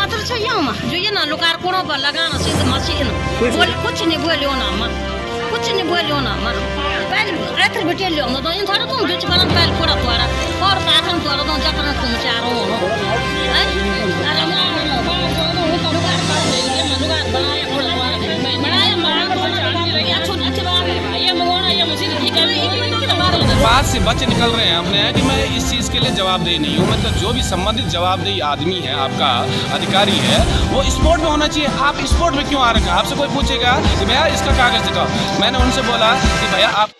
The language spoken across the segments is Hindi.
पत्र चाहिए मा जो ये ना लोकार कोणों पर लगाना सीधे मशीन बोल कुछ नहीं बोलियो ना मा कुछ नहीं बोलियो ना मा पहले ऐसे बैठे लियो ना तो इन थोड़ा तुम बीच में पहले पूरा पूरा और पाखन थोड़ा तो जकरन तुम चारों हो हैं अरे मैं तो लोकार पर ये लोकार बनाया पूरा बनाया मां को शांति लगी अच्छी बात है भाई ये मंगवाना ये मशीन ठीक है बात से बच निकल रहे हैं हमने कि मैं इस चीज़ के लिए जवाबदेही नहीं हूँ। मतलब जो भी संबंधित जवाबदेही आदमी है, आपका अधिकारी है, वो स्पोर्ट में होना चाहिए। आप स्पोर्ट में क्यों आ रखे हैं? आपसे कोई पूछेगा कि भैया इसका कागज दिखाओ। मैंने उनसे बोला कि भैया आप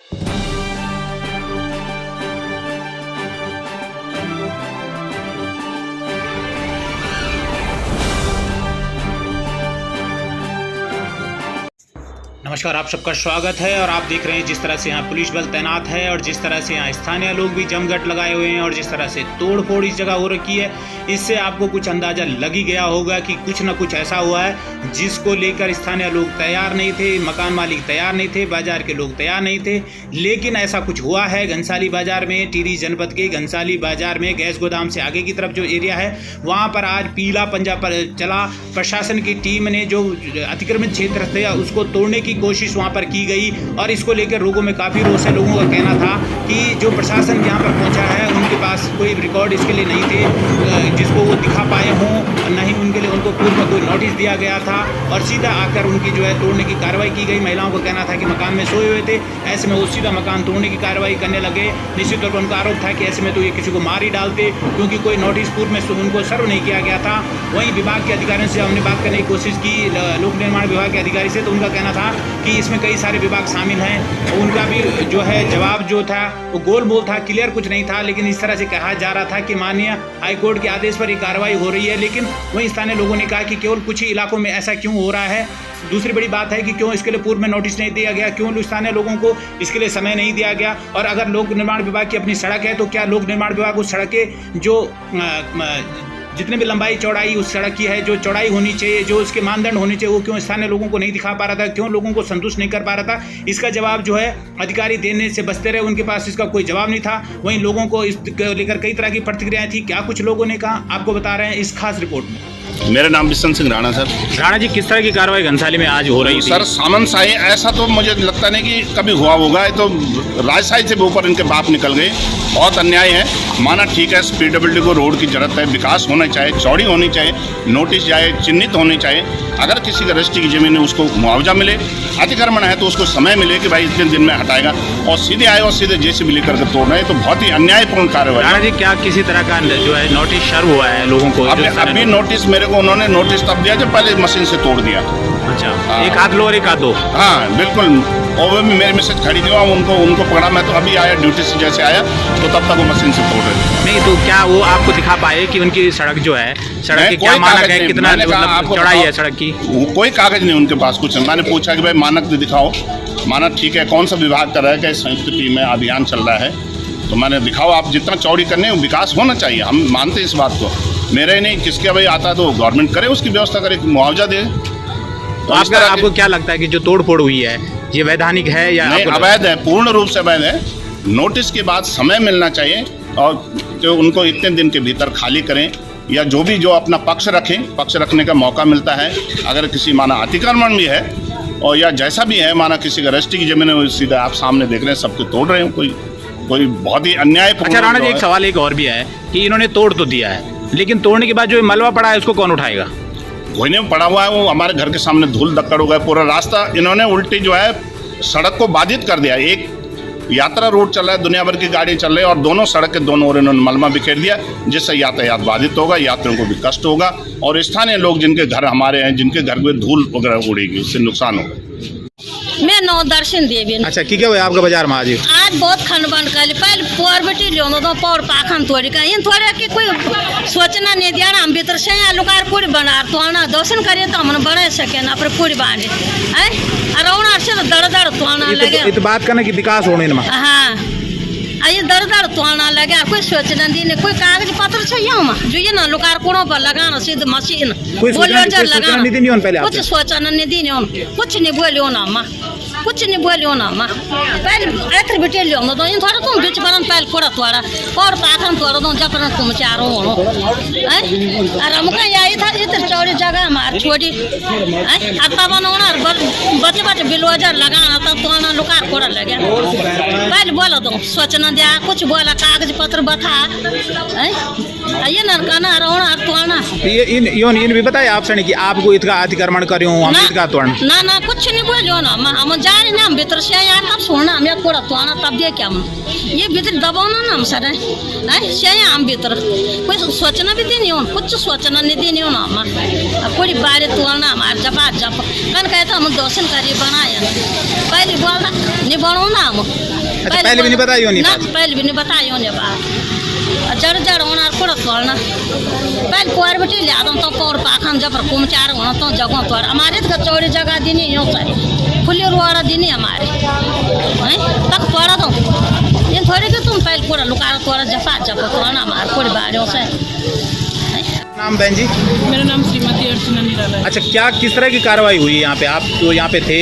नमस्कार, आप सबका स्वागत है। और आप देख रहे हैं जिस तरह से यहाँ पुलिस बल तैनात है और जिस तरह से यहाँ स्थानीय लोग भी जमघट लगाए हुए हैं और जिस तरह से तोड़ फोड़ इस जगह हो रखी है, इससे आपको कुछ अंदाज़ा लग ही गया होगा कि कुछ ना कुछ ऐसा हुआ है जिसको लेकर स्थानीय लोग तैयार नहीं थे, मकान मालिक तैयार नहीं थे, बाजार के लोग तैयार नहीं थे। लेकिन ऐसा कुछ हुआ है घनसाली बाजार में, टिहरी जनपद के घनसाली बाजार में गैस गोदाम से आगे की तरफ जो एरिया है वहाँ पर आज पीला पंजा पर चला। प्रशासन की टीम ने जो अतिक्रमित क्षेत्र थे उसको तोड़ने की कोशिश वहाँ पर की गई और इसको लेकर लोगों में काफ़ी रोष है। लोगों का कहना था कि जो प्रशासन यहाँ पर पहुँचा है उनके पास कोई रिकॉर्ड इसके लिए नहीं थे जिसको वो दिखा पाए हों, नहीं उनके लिए उनको पूर्व में कोई नोटिस दिया गया था और सीधा आकर उनकी जो है तोड़ने की कार्रवाई की गई। महिलाओं का कहना था कि मकान में सोए हुए थे, ऐसे में वो सीधा मकान तोड़ने की कार्रवाई करने लगे। निश्चित तौर पर उनका आरोप था कि ऐसे में तो ये किसी को मार ही डालते क्योंकि कोई नोटिस पूर्व में उनको सर्व नहीं किया गया था। वहीं विभाग के अधिकारियों से हमने बात करने की कोशिश की, लोक निर्माण विभाग के अधिकारी से, तो उनका कहना था कि इसमें कई सारे विभाग शामिल हैं। उनका भी जो है जवाब जो था वो गोल मोल था, क्लियर कुछ नहीं था। लेकिन इस तरह से कहा जा रहा था कि माननीय हाईकोर्ट के आदेश पर ये कार्रवाई हो रही है, लेकिन वहीं स्थानीय लोगों ने कहा कि केवल कुछ ही इलाकों में ऐसा क्यों हो रहा है। दूसरी बड़ी बात है कि क्यों इसके लिए पूर्व में नोटिस नहीं दिया गया, क्यों स्थानीय लोगों को इसके लिए समय नहीं दिया गया। और अगर लोक निर्माण विभाग की अपनी सड़क है तो क्या लोक निर्माण विभाग उस सड़क के जो जितने भी लंबाई चौड़ाई उस सड़क की है, जो चौड़ाई होनी चाहिए, जो उसके मानदंड होने चाहिए, वो क्यों स्थानीय लोगों को नहीं दिखा पा रहा था, क्यों लोगों को संतुष्ट नहीं कर पा रहा था। इसका जवाब जो है अधिकारी देने से बचते रहे, उनके पास इसका कोई जवाब नहीं था। वहीं लोगों को इसको लेकर कई तरह की प्रतिक्रियाएं थी। क्या कुछ लोगों ने कहा आपको बता रहे हैं इस खास रिपोर्ट में। मेरा नाम बिशन सिंह राणा सर। राणा जी, किस तरह की कार्रवाई घनसाली में आज हो रही थी? सर सामनशाही ऐसा तो मुझे लगता नहीं कि कभी हुआ होगा। ये तो राजशाही से भी ऊपर इनके बाप निकल गए। बहुत अन्याय है। माना ठीक है, पीडब्ल्यूडी को रोड की जरूरत है, विकास होना चाहिए, चौड़ी होनी चाहिए, नोटिस जाए, चिन्हित होनी चाहिए। अगर किसी का रजिस्ट्री की जमीन है उसको मुआवजा मिले, अतिक्रमण है तो उसको समय मिले कि भाई इतने दिन में हटाएगा, और सीधे आए और सीधे जेसीबी लेकर के तोड़ रहे हैं, तो बहुत ही अन्यायपूर्ण कार्रवाई। राणा जी, क्या किसी तरह का जो है नोटिस सर्व हुआ है लोगों को? अभी नोटिस मेरे को उन्होंने नोटिस तब दिया जब पहले मशीन से तोड़ दिया। अच्छा, एक हाथ लो और एक हाथ दो। हाँ बिल्कुल, और वो भी मेरे मैसेज खड़ी थी, उनको पकड़ा। मैं तो अभी आया, ड्यूटी से जैसे आया तो तब तक वो मशीन से तोड़ रहे थे। नहीं तो क्या वो आपको दिखा पाए कि उनकी सड़क जो है, सड़क की क्या मानक है, कितना मतलब चौड़ाई है सड़क की? कोई कागज नहीं उनके पास, कुछ नहीं। मैंने पूछा कि भाई मानक दिखाओ। मानक ठीक है, कौन सा विभाग कर रहा है, क्या संयुक्त टीम में अभियान चल रहा है, तो मैंने दिखाओ आप जितना चौड़ी करने विकास होना चाहिए, हम मानते हैं इस बात को। मेरा ही नहीं, किसके भाई आता तो गवर्नमेंट करे, उसकी व्यवस्था करे, मुआवजा दे। तो आपको क्या लगता है कि जो तोड़ फोड़ हुई है ये वैधानिक है या अवैध है? पूर्ण रूप से अवैध है। नोटिस के बाद समय मिलना चाहिए और जो उनको इतने दिन के भीतर खाली करें, या जो भी जो अपना पक्ष रखें, पक्ष रखने का मौका मिलता है। अगर किसी माना अतिक्रमण भी है और या जैसा भी है, माना किसी का रजिस्ट्री की जमीन है, सीधा आप सामने देख रहे हैं सबके तोड़ रहे हैं, कोई बहुत ही अन्याय। अच्छा राणा जी, एक सवाल एक और भी है कि इन्होंने तोड़ तो दिया है, लेकिन तोड़ने के बाद जो मलबा पड़ा है उसको कौन उठाएगा? कोई नहीं पड़ा हुआ है, वो हमारे घर के सामने धूल धक्कड़ हो गया पूरा रास्ता। इन्होंने उल्टी जो है सड़क को बाधित कर दिया। एक यात्रा रूट चल रहा है, दुनिया भर की गाड़ी चल रही है और दोनों सड़क के दोनों ओर इन्होंने मलबा बिखेर दिया, जिससे यातायात बाधित होगा, यात्रियों को भी कष्ट होगा और स्थानीय लोग जिनके घर हमारे हैं, जिनके घर में धूल वगैरह उड़ेगी, उससे नुकसान होगा। मैं नौ दर्शन देवी। अच्छा, क्या हुआ आपका बाजार में आज? आज बहुत खनबन कर पहले पोर बेटी लियो तो पोर पाखन तोड़ी का इन थोड़े कि कोई सोचना नहीं दिया ना। हम भीतर से लुकार पूरी बना तो आना दर्शन करिए तो हम बना सके ना, पर पूरी बांधे है अरौना से तो दड़ दड़ तो आना लगे। ये तो बात करने की विकास होने में। हाँ, ये दर दर तो आना लगे, कोई सोचना दी नहीं, कोई कागज पत्र चाहिए जो ये ना लुकार कोणों पर लगाना सीधे मशीन बोलियो लगाना, कुछ सोचना नहीं दी नहीं, कुछ नहीं बोलियो ना। कुछ नहीं बोलियो ना माँ पहले एथर बिटे लियो ना तो इन थोड़ा तुम बीच बरन पहले कोड़ा तोड़ा और पाखन तोड़ा तो जब तुम चारो हो अरे हमका यही था इधर चौड़ी जगह हमार छोड़ी आता बनाना बच्चे बच्चे बिलवजर लगाना तब तो आना लुका कोड़ा लगे पहले बोला तो सोचना दिया कुछ बोला कागज पत्र बता ये नरकाना रोना तोड़ना इन भी बताया आपसे कि आपको इसका अतिक्रमण करियो हम इसका तोड़ना ना कुछ नहीं बोलियो ना हम जा रहे ना हम भीतर से यार कब सोना हम एक कोड़ा तोड़ना तब दे क्या हम ये भीतर दबाना ना हम सर से हम भीतर कोई सोचना भी नहीं हो कुछ सोचना नहीं देनी हो ना हम कोई बारे तोड़ना हमारे जब कन कहता हम दोषन करिए बनाया पहले बोला नहीं बनो ना हम पहले भी नहीं बताइयो नहीं पहले भी नहीं बताइयो नहीं बात जड़ जड़ होना कोड़ा तोड़ना पहले कोर बेटी ले आदम तो कोर पाखन जब कुम चार होना तो जगह तोड़ हमारे तो चौड़ी जगह दिनी यूँ खुली रोड़ा दिनी हमारे तक तोड़ा तो ये थोड़ी कि तुम पहले कोड़ा लुका तोड़ा जफा जब तोड़ना हमारे कोई बारियों से नाम बहन जी मेरा नाम श्रीमती अर्चना निराला है। अच्छा क्या किस तरह की कार्रवाई हुई यहाँ पे आप तो यहाँ पे थे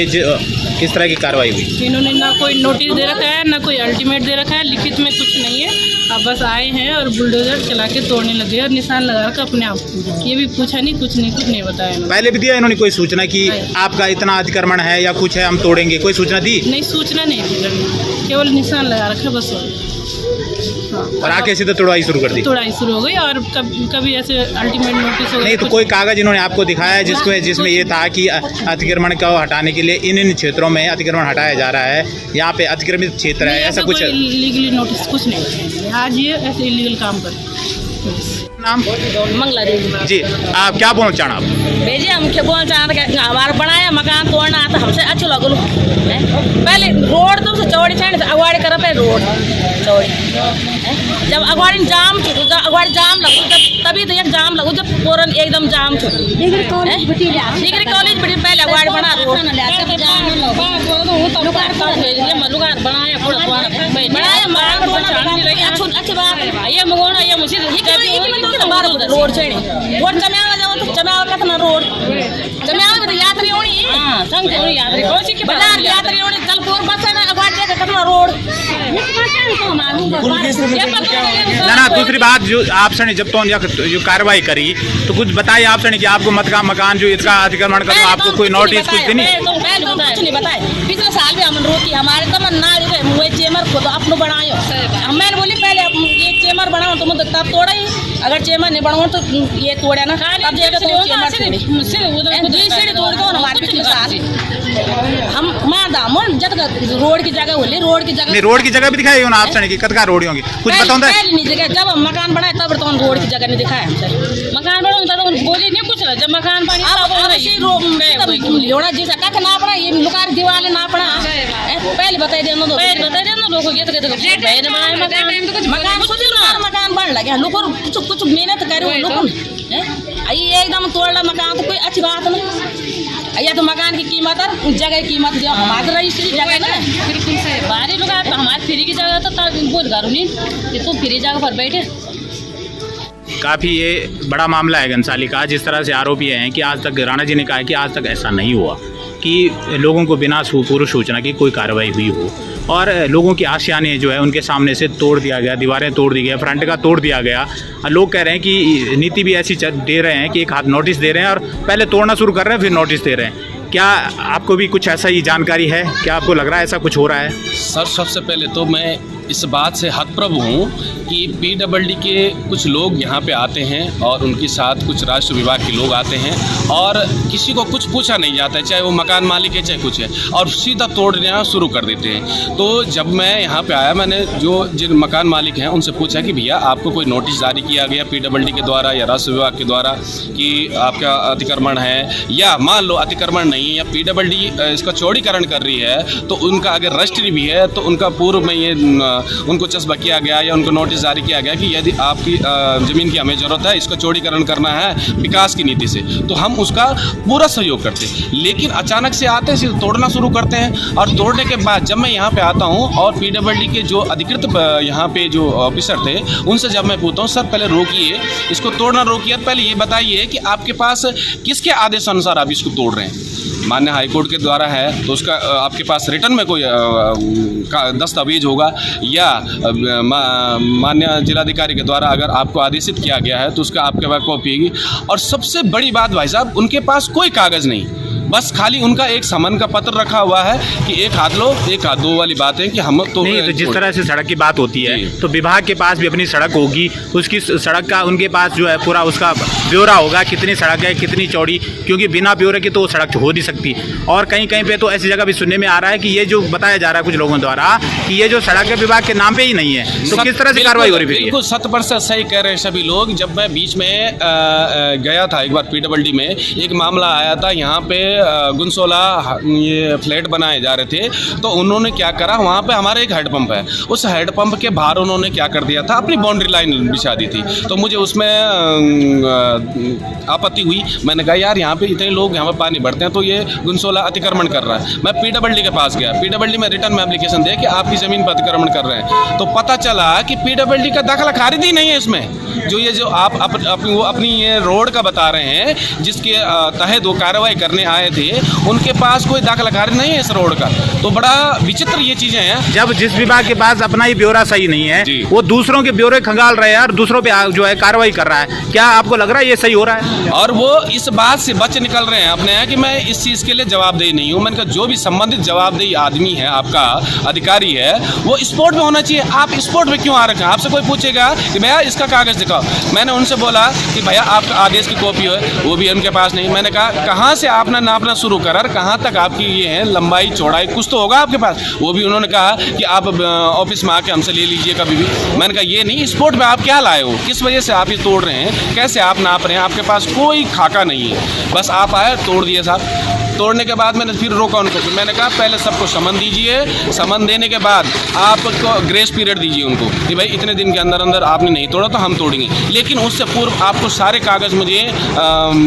किस तरह की कार्रवाई हुई इन्होंने ना कोई नोटिस दे रखा है ना कोई अल्टीमेट दे रखा है लिखित में कुछ नहीं है अब बस आए हैं और बुलडोजर चला के तोड़ने लगे और निशान लगा कर अपने आप ये भी पूछा नहीं कुछ नहीं बताया इन्होंने। पहले भी दिया इन्होंने कोई सूचना कि आपका इतना अतिक्रमण है या कुछ है हम तोड़ेंगे कोई सूचना दी नहीं सूचना नहीं दी केवल निशान लगा रखा बस और आके सीधे तोड़ाई शुरू कर दी तोड़ाई शुरू हो गई और कभी ऐसे अल्टीमेट नोटिस हो नहीं तो कोई कागज इन्होंने आपको दिखाया जिसमें ये था कि अतिक्रमण को हटाने के लिए इन क्षेत्रों में अतिक्रमण हटाया जा रहा है यहाँ पे अतिक्रमित क्षेत्र है ऐसा कुछ लीगली नोटिस कुछ नहीं आज ये ऐसे इलीगल काम कर नाम मंगला देवी जी आप क्या बोलना चाहना आप भेजिए हम क्या बोलना चाहते हमारा बनाया मकान तोड़ना आता हमसे अच्छा लगो पहले रोड तो चौड़ी छाड़ी अगवाड़ी कर पे रोड चौड़ी जब अगवाड़ी जाम छुटू जब अगवाड़ी जाम लगू जब तभी तो एक जाम लगू जब पूरन एकदम जाम छुटू डिग्री कॉलेज बड़ी पहले अगवाड़ी बना रोड मलुकार बनाया अच्छी बात ये मगोना ये मुझे रोड छेड़ी रोड चम्यावा जाओ तो चम्यावा कतना रोड चम्यावा तो यात्री होनी हां संग होनी यात्री कोसी के बाजार यात्री होनी जलपुर बस ना अगवाड़ दे कतना रोड ना दूसरी बात जो आपने जब तो जो कार्रवाई करी तो कुछ बताइए आपने कि आपको मकान जो इसका अतिक्रमण करो आपको कोई नोटिस कुछ नहीं कुछ नहीं बताए पिछले साल भी हम रोकी हमारे तमन्ना मुझे चेमर खुद अपनो बनायो मैंने बोली पहले ये चेमर बनाओ तुम तब तोड़ा ही अगर चेमर नहीं बनाओ तो ये तोड़ा ना तब जाकर तो चेमर तोड़ दो हमारे पिछले साल हम मां दामन जब रोड की जगह बोली रोड की जगह भी दिखाई हो ना आपने कि कतका रोड होंगे कुछ बताओ पहले नहीं जगह जब हम मकान बनाए तब तो रोड की जगह नहीं दिखाया हमसे मकान बनाओ तब बोली नहीं कुछ जब मकान बनी लोड़ा जैसा कख ना पड़ा ये लुकार दीवार ना पड़ा पहले बता देना लोगों मकान बन लगे लोग कुछ मेहनत करे लोग ये एकदम तोड़ा मकान तो कोई अच्छी बात नहीं या तो मकान की कीमत और जगह की कीमत जो हमारी रजिस्ट्री जगह ना बिल्कुल सही बाहरी लोग हमारे फ्री की जगह तो तब बोल करूँ नहीं कि तुम फ्री जगह पर बैठे काफ़ी ये बड़ा मामला है घनसाली का जिस तरह से आरोपी हैं कि आज तक राणा जी ने कहा है कि आज तक ऐसा नहीं हुआ कि लोगों को बिना पूर्व सूचना की कोई कार्रवाई हुई हो और लोगों की आशियाने जो है उनके सामने से तोड़ दिया गया दीवारें तोड़ दी गई फ्रंट का तोड़ दिया गया लोग कह रहे हैं कि नीति भी ऐसी दे रहे हैं कि एक हाथ नोटिस दे रहे हैं और पहले तोड़ना शुरू कर रहे हैं फिर नोटिस दे रहे हैं क्या आपको भी कुछ ऐसा ही जानकारी है क्या आपको लग रहा है ऐसा कुछ हो रहा है सर सबसे पहले तो मैं इस बात से हतप्रभ हूँ कि PWD के कुछ लोग यहाँ पे आते हैं और उनके साथ कुछ राजस्व विभाग के लोग आते हैं और किसी को कुछ पूछा नहीं जाता है चाहे वो मकान मालिक है चाहे कुछ है और सीधा तोड़ना शुरू कर देते हैं। तो जब मैं यहाँ पे आया मैंने जिन मकान मालिक हैं उनसे पूछा कि भैया आपको कोई नोटिस जारी किया गया PWD के द्वारा या राजस्व विभाग के द्वारा कि आपका अतिक्रमण है या मान लो अतिक्रमण नहीं या PWD इसका चौड़ीकरण कर रही है तो उनका अगर रजिस्ट्री भी है तो उनका पूर्व में ये उनको चस्पा किया गया या उनको नोटिस जारी किया गया कि यदि आपकी ज़मीन की हमें ज़रूरत है इसका चौड़ीकरण करना है विकास की नीति से तो हम उसका पूरा सहयोग करते हैं। लेकिन अचानक से आते हैं तोड़ना शुरू करते हैं और तोड़ने के बाद जब मैं यहाँ पे आता हूँ और PWD के जो अधिकृत यहाँ पे जो ऑफिसर थे उनसे जब मैं पूछता हूँ सर पहले रोकिए इसको तोड़ना रोकिए पहले ये बताइए कि आपके पास किसके आदेश अनुसार आप इसको तोड़ रहे हैं। मान्य हाई कोर्ट के द्वारा है तो उसका आपके पास रिटर्न में कोई दस्तावेज होगा, या मान्य जिलाधिकारी के द्वारा अगर आपको आदेशित किया गया है तो उसका आपके पास कॉपी होगी। और सबसे बड़ी बात भाई साहब, उनके पास कोई कागज़ नहीं, बस खाली उनका एक समन का पत्र रखा हुआ है कि एक हाथ लो एक हाथ दो वाली बात है कि हम तो नहीं। तो जिस तरह से सड़क की बात होती है तो विभाग के पास भी अपनी सड़क होगी, उसकी सड़क का उनके पास जो है पूरा उसका ब्यौरा होगा, कितनी सड़क है कितनी चौड़ी, क्योंकि बिना ब्यौरे की तो सड़क हो नहीं सकती। और कहीं कहीं पे तो ऐसी जगह भी सुनने में आ रहा है कि ये जो बताया जा रहा है कुछ लोगों द्वारा कि ये जो सड़क है विभाग के नाम पे ही नहीं है, तो किस तरह से कार्रवाई हो रही है? बिल्कुल 100% सही कह रहे हैं सभी लोग। जब मैं बीच में गया था एक बार PWD में, एक मामला आया था, यहाँ पे गुनसोला ये फ्लैट बनाए जा रहे थे, तो उन्होंने क्या करा, वहाँ पे हमारे एक हेडपम्प है, उस हेडपम्प के बाहर उन्होंने क्या कर दिया था, अपनी बाउंड्री लाइन बिछा दी थी। तो मुझे उसमें आपत्ति हुई, मैंने कहा यार यहाँ पे इतने लोग यहाँ पे पानी भरते हैं तो ये गुनसोला अतिक्रमण कर रहा है। मैं PWD के पास गया, PWD में रिटर्न में एप्लीकेशन दिया कि आपकी ज़मीन पर अतिक्रमण कर रहे हैं, तो पता चला कि PWD का दाखिला खारिज ही नहीं है इसमें। जो आप अपनी ये रोड का बता रहे हैं जिसके तहत वो कार्रवाई करने आए थे, उनके पास कोई दाखिला खारिज नहीं है इस रोड का। तो बड़ा विचित्र ये चीज़ें हैं। जब जिस विभाग के पास अपना ही ब्यौरा सही नहीं है, वो दूसरों के ब्यौरे खंगाल रहे हैं और दूसरों पे जो है कार्रवाई कर रहा है, क्या आपको लग रहा है ये सही हो रहा है? और वो इस बात से बच निकल रहे हैं अपने कि मैं इस चीज़ के लिए जवाबदेही नहीं हूँ। मैंने कहा जो भी संबंधित जवाबदेही आदमी है, आपका अधिकारी है, वो स्पोर्ट में होना चाहिए। आप स्पोर्ट में क्यों आ रखे हैं? आपसे कोई पूछेगा कि भैया इसका कागज़ दिखाओ, मैंने उनसे बोला कि भैया आपका आदेश की कॉपी है, वो भी उनके पास नहीं। मैंने कहा कहाँ से आपने नापना शुरू करा, कहाँ तक आपकी ये है लंबाई चौड़ाई, कुछ तो होगा आपके पास। वो भी उन्होंने कहा कि आप ऑफिस में आके हमसे ले लीजिए कभी भी। मैंने कहा ये नहीं, स्पोर्ट में आप क्या लाए हो, किस वजह से आप ये तोड़ रहे हैं, कैसे आप नाप रहे हैं, आपके पास कोई खाका नहीं है, बस आप आए तोड़ दिए साहब। तोड़ने के बाद मैंने फिर रोका उनको, फिर मैंने कहा पहले सबको समन दीजिए, समन देने के बाद आपको ग्रेस पीरियड दीजिए उनको कि भाई इतने दिन के अंदर अंदर आपने नहीं तोड़ा तो हम तोड़ेंगे, लेकिन उससे पूर्व आपको सारे कागज़ मुझे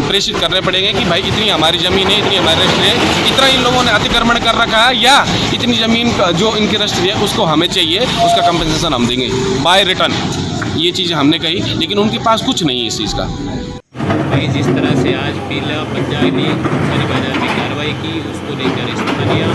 प्रेषित करने पड़ेंगे कि भाई इतनी हमारी ज़मीन है, इतनी हमारी रजिस्ट्री है, इतना इन लोगों ने अतिक्रमण कर रखा है, या इतनी ज़मीन जो इनकी रजिस्ट्री है उसको हमें चाहिए, उसका कंपनसेशन हम देंगे बाय रिटर्न। ये चीज़ हमने कही, लेकिन उनके पास कुछ नहीं है इस चीज़ का। भाई जिस तरह से आज पीला पंचायत ने सारी बाजार में कार्रवाई की, उसको लेकर स्थानीय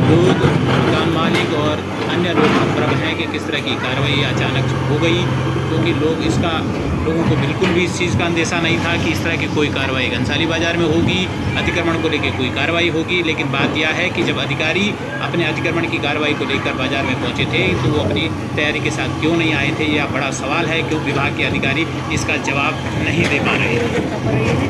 लोग, मकान मालिक और अन्य लोग भ्रम हैं कि किस तरह की कार्रवाई अचानक हो गई, क्योंकि लोगों को बिल्कुल भी इस चीज़ का अंदेशा नहीं था कि इस तरह की कोई कार्रवाई घनसाली बाजार में होगी, अतिक्रमण को लेकर कोई कार्रवाई होगी। लेकिन बात यह है कि जब अधिकारी अपने अतिक्रमण की कार्रवाई को लेकर बाजार में पहुंचे थे तो वो अपनी तैयारी के साथ क्यों नहीं आए थे, यह बड़ा सवाल है। क्यों विभाग के अधिकारी इसका जवाब नहीं दे पा रहे हैं।